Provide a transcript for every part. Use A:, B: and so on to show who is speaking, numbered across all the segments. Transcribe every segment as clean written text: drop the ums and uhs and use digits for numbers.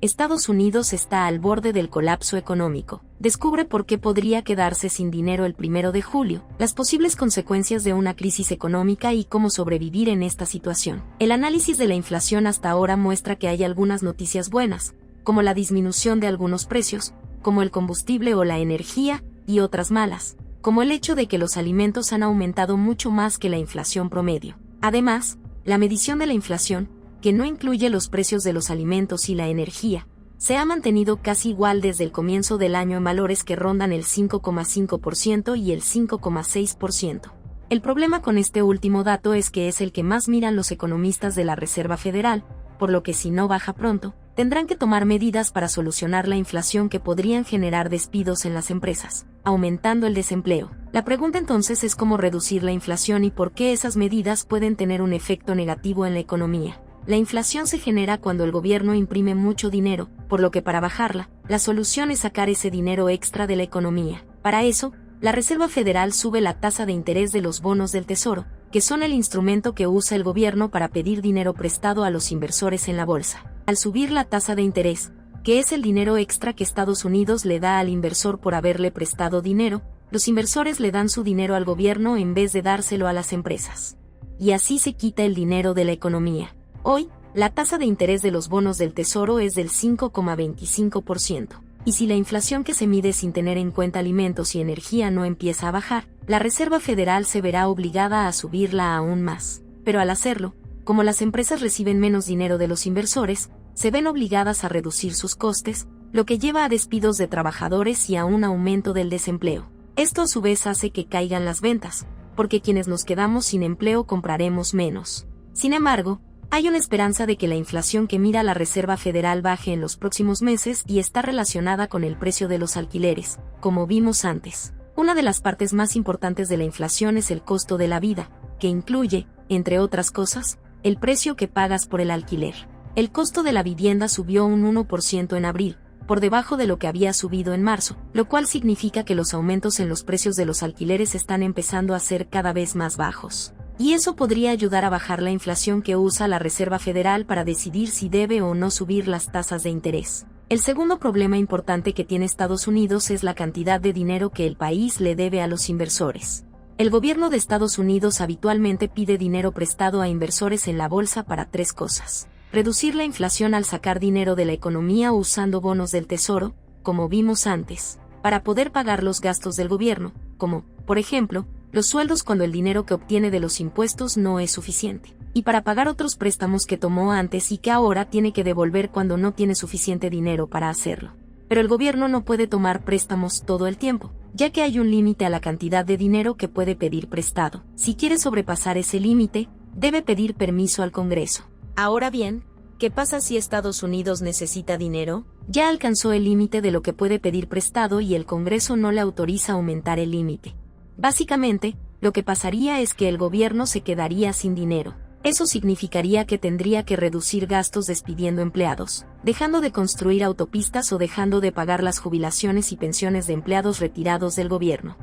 A: Estados Unidos está al borde del colapso económico. Descubre por qué podría quedarse sin dinero el 1 de julio, las posibles consecuencias de una crisis económica y cómo sobrevivir en esta situación. El análisis de la inflación hasta ahora muestra que hay algunas noticias buenas, como la disminución de algunos precios, como el combustible o la energía, y otras malas, como el hecho de que los alimentos han aumentado mucho más que la inflación promedio. Además, la medición de la inflación, que no incluye los precios de los alimentos y la energía, se ha mantenido casi igual desde el comienzo del año en valores que rondan el 5,5% y el 5,6%. El problema con este último dato es que es el que más miran los economistas de la Reserva Federal, por lo que si no baja pronto, tendrán que tomar medidas para solucionar la inflación que podrían generar despidos en las empresas, aumentando el desempleo. La pregunta entonces es cómo reducir la inflación y por qué esas medidas pueden tener un efecto negativo en la economía. La inflación se genera cuando el gobierno imprime mucho dinero, por lo que para bajarla, la solución es sacar ese dinero extra de la economía. Para eso, la Reserva Federal sube la tasa de interés de los bonos del Tesoro, que son el instrumento que usa el gobierno para pedir dinero prestado a los inversores en la bolsa. Al subir la tasa de interés, que es el dinero extra que Estados Unidos le da al inversor por haberle prestado dinero, los inversores le dan su dinero al gobierno en vez de dárselo a las empresas. Y así se quita el dinero de la economía. Hoy, la tasa de interés de los bonos del Tesoro es del 5,25%. Y si la inflación que se mide sin tener en cuenta alimentos y energía no empieza a bajar, la Reserva Federal se verá obligada a subirla aún más. Pero al hacerlo, como las empresas reciben menos dinero de los inversores, se ven obligadas a reducir sus costes, lo que lleva a despidos de trabajadores y a un aumento del desempleo. Esto a su vez hace que caigan las ventas, porque quienes nos quedamos sin empleo compraremos menos. Sin embargo, hay una esperanza de que la inflación que mira la Reserva Federal baje en los próximos meses y está relacionada con el precio de los alquileres, como vimos antes. Una de las partes más importantes de la inflación es el costo de la vida, que incluye, entre otras cosas, el precio que pagas por el alquiler. El costo de la vivienda subió un 1% en abril, por debajo de lo que había subido en marzo, lo cual significa que los aumentos en los precios de los alquileres están empezando a ser cada vez más bajos. Y eso podría ayudar a bajar la inflación que usa la Reserva Federal para decidir si debe o no subir las tasas de interés. El segundo problema importante que tiene Estados Unidos es la cantidad de dinero que el país le debe a los inversores. El gobierno de Estados Unidos habitualmente pide dinero prestado a inversores en la bolsa para tres cosas: reducir la inflación al sacar dinero de la economía usando bonos del Tesoro, como vimos antes, para poder pagar los gastos del gobierno, como, por ejemplo, los sueldos cuando el dinero que obtiene de los impuestos no es suficiente, y para pagar otros préstamos que tomó antes y que ahora tiene que devolver cuando no tiene suficiente dinero para hacerlo. Pero el gobierno no puede tomar préstamos todo el tiempo, ya que hay un límite a la cantidad de dinero que puede pedir prestado. Si quiere sobrepasar ese límite, debe pedir permiso al Congreso. Ahora bien, ¿qué pasa si Estados Unidos necesita dinero? Ya alcanzó el límite de lo que puede pedir prestado y el Congreso no le autoriza aumentar el límite. Básicamente, lo que pasaría es que el gobierno se quedaría sin dinero. Eso significaría que tendría que reducir gastos despidiendo empleados, dejando de construir autopistas o dejando de pagar las jubilaciones y pensiones de empleados retirados del gobierno.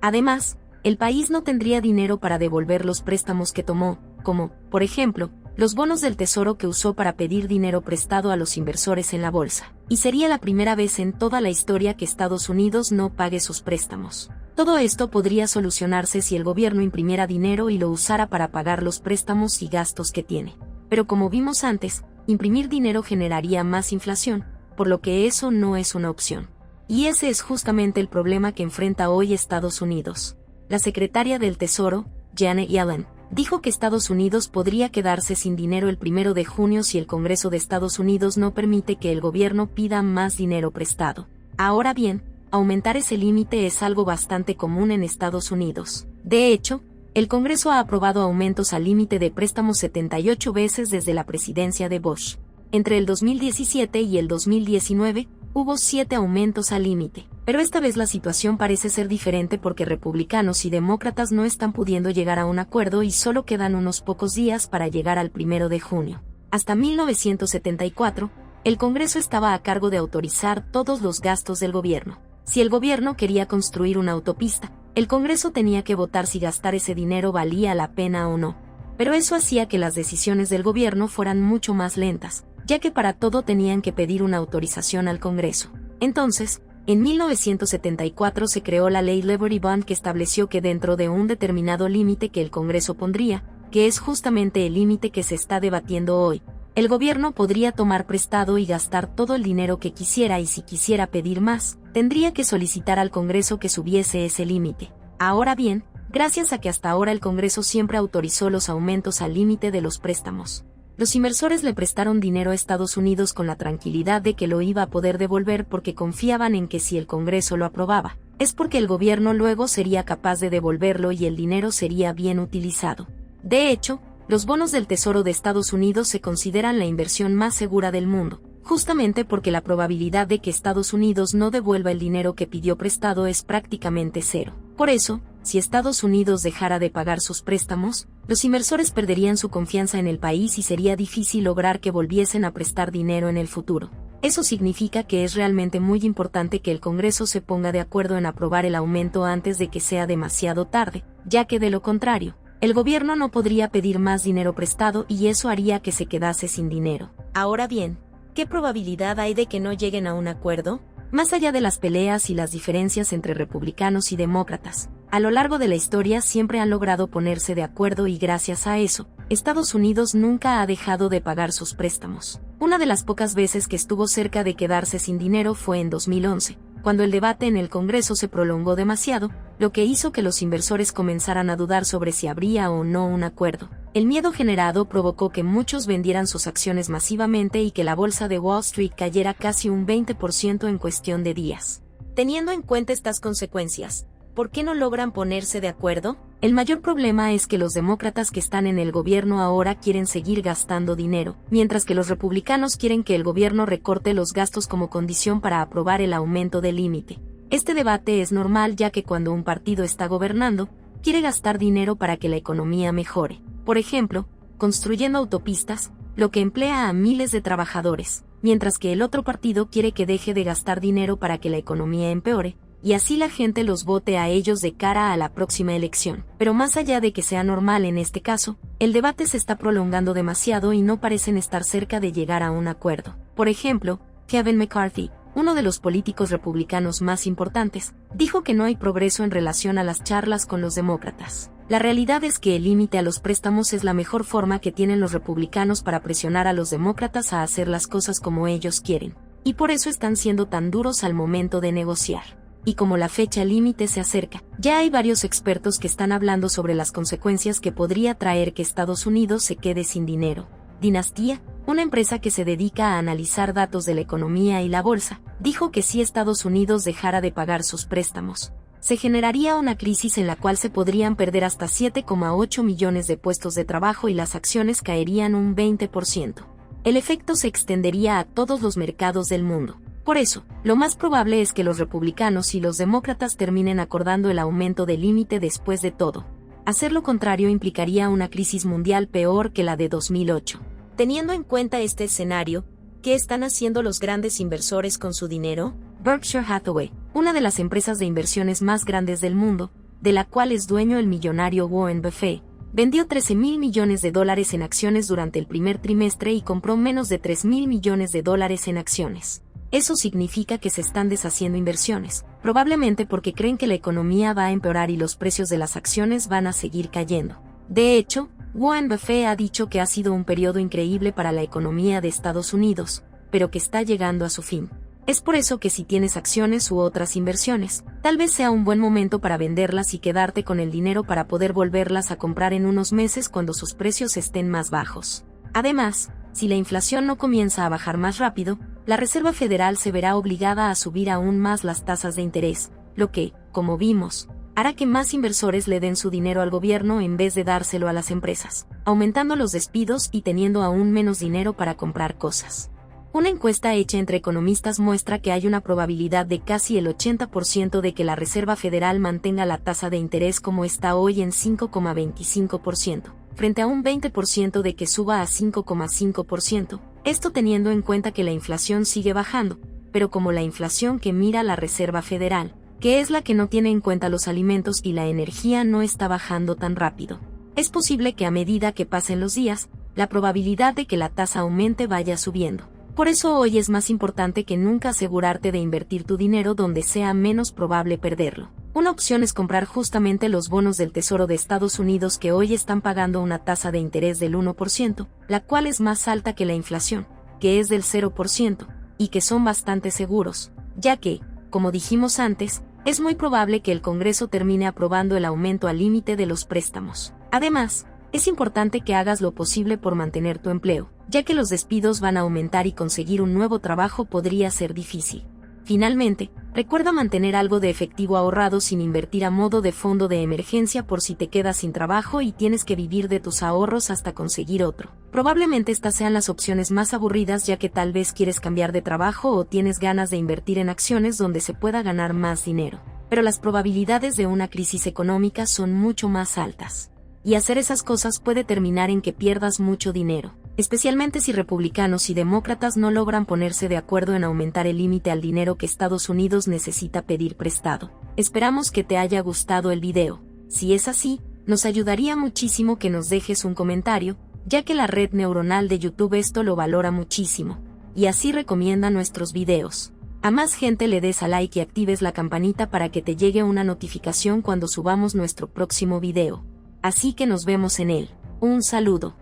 A: Además, el país no tendría dinero para devolver los préstamos que tomó, como, por ejemplo, los bonos del Tesoro que usó para pedir dinero prestado a los inversores en la bolsa. Y sería la primera vez en toda la historia que Estados Unidos no pague sus préstamos. Todo esto podría solucionarse si el gobierno imprimiera dinero y lo usara para pagar los préstamos y gastos que tiene. Pero como vimos antes, imprimir dinero generaría más inflación, por lo que eso no es una opción. Y ese es justamente el problema que enfrenta hoy Estados Unidos. La secretaria del Tesoro, Janet Yellen, dijo que Estados Unidos podría quedarse sin dinero el 1 de junio si el Congreso de Estados Unidos no permite que el gobierno pida más dinero prestado. Ahora bien, aumentar ese límite es algo bastante común en Estados Unidos. De hecho, el Congreso ha aprobado aumentos al límite de préstamos 78 veces desde la presidencia de Bush. Entre el 2017 y el 2019, hubo 7 aumentos al límite. Pero esta vez la situación parece ser diferente porque republicanos y demócratas no están pudiendo llegar a un acuerdo y solo quedan unos pocos días para llegar al 1 de junio. Hasta 1974, el Congreso estaba a cargo de autorizar todos los gastos del gobierno. Si el gobierno quería construir una autopista, el Congreso tenía que votar si gastar ese dinero valía la pena o no. Pero eso hacía que las decisiones del gobierno fueran mucho más lentas, ya que para todo tenían que pedir una autorización al Congreso. Entonces, en 1974 se creó la Ley Liberty Bond, que estableció que dentro de un determinado límite que el Congreso pondría, que es justamente el límite que se está debatiendo hoy, el gobierno podría tomar prestado y gastar todo el dinero que quisiera, y si quisiera pedir más, tendría que solicitar al Congreso que subiese ese límite. Ahora bien, gracias a que hasta ahora el Congreso siempre autorizó los aumentos al límite de los préstamos, los inversores le prestaron dinero a Estados Unidos con la tranquilidad de que lo iba a poder devolver, porque confiaban en que si el Congreso lo aprobaba, es porque el gobierno luego sería capaz de devolverlo y el dinero sería bien utilizado. De hecho, los bonos del Tesoro de Estados Unidos se consideran la inversión más segura del mundo, justamente porque la probabilidad de que Estados Unidos no devuelva el dinero que pidió prestado es prácticamente cero. Por eso, si Estados Unidos dejara de pagar sus préstamos, los inversores perderían su confianza en el país y sería difícil lograr que volviesen a prestar dinero en el futuro. Eso significa que es realmente muy importante que el Congreso se ponga de acuerdo en aprobar el aumento antes de que sea demasiado tarde, ya que de lo contrario, el gobierno no podría pedir más dinero prestado y eso haría que se quedase sin dinero. Ahora bien, ¿qué probabilidad hay de que no lleguen a un acuerdo? Más allá de las peleas y las diferencias entre republicanos y demócratas, a lo largo de la historia siempre han logrado ponerse de acuerdo y gracias a eso, Estados Unidos nunca ha dejado de pagar sus préstamos. Una de las pocas veces que estuvo cerca de quedarse sin dinero fue en 2011, cuando el debate en el Congreso se prolongó demasiado, lo que hizo que los inversores comenzaran a dudar sobre si habría o no un acuerdo. El miedo generado provocó que muchos vendieran sus acciones masivamente y que la bolsa de Wall Street cayera casi un 20% en cuestión de días. Teniendo en cuenta estas consecuencias, ¿por qué no logran ponerse de acuerdo? El mayor problema es que los demócratas que están en el gobierno ahora quieren seguir gastando dinero, mientras que los republicanos quieren que el gobierno recorte los gastos como condición para aprobar el aumento del límite. Este debate es normal, ya que cuando un partido está gobernando, quiere gastar dinero para que la economía mejore. Por ejemplo, construyendo autopistas, lo que emplea a miles de trabajadores, mientras que el otro partido quiere que deje de gastar dinero para que la economía empeore, y así la gente los vote a ellos de cara a la próxima elección. Pero más allá de que sea normal en este caso, el debate se está prolongando demasiado y no parecen estar cerca de llegar a un acuerdo. Por ejemplo, Kevin McCarthy, uno de los políticos republicanos más importantes, dijo que no hay progreso en relación a las charlas con los demócratas. La realidad es que el límite a los préstamos es la mejor forma que tienen los republicanos para presionar a los demócratas a hacer las cosas como ellos quieren, y por eso están siendo tan duros al momento de negociar. Y como la fecha límite se acerca, ya hay varios expertos que están hablando sobre las consecuencias que podría traer que Estados Unidos se quede sin dinero. Dinastía, una empresa que se dedica a analizar datos de la economía y la bolsa, dijo que si Estados Unidos dejara de pagar sus préstamos, se generaría una crisis en la cual se podrían perder hasta 7,8 millones de puestos de trabajo y las acciones caerían un 20%. El efecto se extendería a todos los mercados del mundo. Por eso, lo más probable es que los republicanos y los demócratas terminen acordando el aumento del límite después de todo. Hacer lo contrario implicaría una crisis mundial peor que la de 2008. Teniendo en cuenta este escenario, ¿qué están haciendo los grandes inversores con su dinero? Berkshire Hathaway, una de las empresas de inversiones más grandes del mundo, de la cual es dueño el millonario Warren Buffett, vendió $13,000 millones en acciones durante el primer trimestre y compró menos de $3,000 millones en acciones. Eso significa que se están deshaciendo inversiones, probablemente porque creen que la economía va a empeorar y los precios de las acciones van a seguir cayendo. De hecho, Warren Buffett ha dicho que ha sido un periodo increíble para la economía de Estados Unidos, pero que está llegando a su fin. Es por eso que si tienes acciones u otras inversiones, tal vez sea un buen momento para venderlas y quedarte con el dinero para poder volverlas a comprar en unos meses cuando sus precios estén más bajos. Además, si la inflación no comienza a bajar más rápido, la Reserva Federal se verá obligada a subir aún más las tasas de interés, lo que, como vimos, hará que más inversores le den su dinero al gobierno en vez de dárselo a las empresas, aumentando los despidos y teniendo aún menos dinero para comprar cosas. Una encuesta hecha entre economistas muestra que hay una probabilidad de casi el 80% de que la Reserva Federal mantenga la tasa de interés como está hoy en 5,25%, frente a un 20% de que suba a 5,5%, esto teniendo en cuenta que la inflación sigue bajando, pero como la inflación que mira la Reserva Federal, que es la que no tiene en cuenta los alimentos y la energía, no está bajando tan rápido. Es posible que a medida que pasen los días, la probabilidad de que la tasa aumente vaya subiendo. Por eso hoy es más importante que nunca asegurarte de invertir tu dinero donde sea menos probable perderlo. Una opción es comprar justamente los bonos del Tesoro de Estados Unidos que hoy están pagando una tasa de interés del 1%, la cual es más alta que la inflación, que es del 0%, y que son bastante seguros, ya que, como dijimos antes, es muy probable que el Congreso termine aprobando el aumento al límite de los préstamos. Además, es importante que hagas lo posible por mantener tu empleo, ya que los despidos van a aumentar y conseguir un nuevo trabajo podría ser difícil. Finalmente, recuerda mantener algo de efectivo ahorrado sin invertir a modo de fondo de emergencia por si te quedas sin trabajo y tienes que vivir de tus ahorros hasta conseguir otro. Probablemente estas sean las opciones más aburridas ya que tal vez quieres cambiar de trabajo o tienes ganas de invertir en acciones donde se pueda ganar más dinero. Pero las probabilidades de una crisis económica son mucho más altas. Y hacer esas cosas puede terminar en que pierdas mucho dinero, especialmente si republicanos y demócratas no logran ponerse de acuerdo en aumentar el límite al dinero que Estados Unidos necesita pedir prestado. Esperamos que te haya gustado el video. Si es así, nos ayudaría muchísimo que nos dejes un comentario, ya que la red neuronal de YouTube esto lo valora muchísimo, y así recomienda nuestros videos. A más gente le des a like y actives la campanita para que te llegue una notificación cuando subamos nuestro próximo video. Así que nos vemos en él. Un saludo.